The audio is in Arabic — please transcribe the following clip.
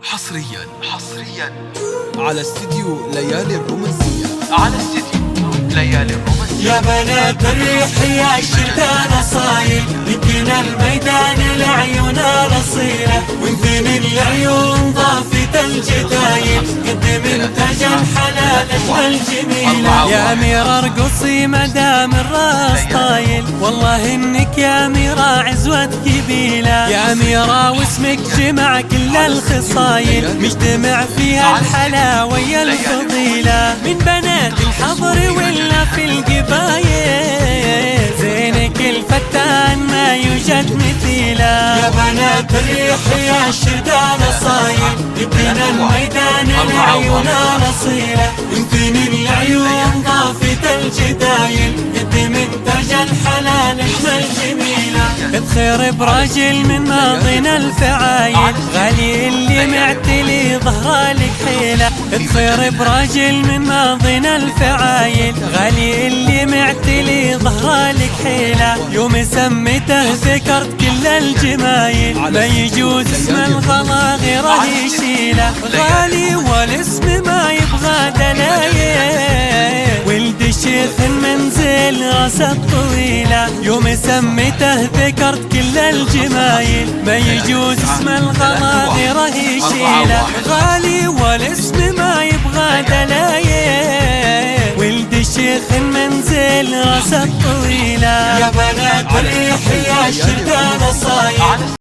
حصريا على استديو ليالي الرومانسية. يا بنات الريح يا الشتاء صايل، يمكن الميدان لعيوننا رصيلة، ويمكن العيون ضافة الجدايل، قد منتج الحلال اجمل جميلة. يا أميرة ارقصي مدام الراس طايل، والله انك يا أميرة عزوة قبيلة. يا أميرة واسمك جمع كل الخصايل، مجتمع فيها الحلاوة يا الفضيلة، من بنات الحضر ولا في القبايل، زينك الفتان ما يوجد مثيله. يا بنات الريح يا الشدان صايل، يمكن الميدان لعيوننا نصيله، ويمكن العيون ضافة الجدايل، قد منتج الحلال اجمل جميله. تخير براجل من ماضينا الفعايل، غالي اللي معتلي ظهره لك حيله. تخير براجل من ماضينا الفعايل، غالي اللي معتلي ظهره لك حيله. يوم سميته ذكرت كل الجمايل، ما يجوز اسم الغلا غيره يشيله. غالي والاسم ما يبغى دلايل، ولد الشيخ المنزل راسه الطويله. يوم سميته ذكرت كل الجمايل، ما يجوز اسم الغلا غيره يشيله. غالي والاسم ما يبغى دلايل، ولد الشيخ المنزل راسه الطويله. يا بنات الريح يا الشتاء صايل.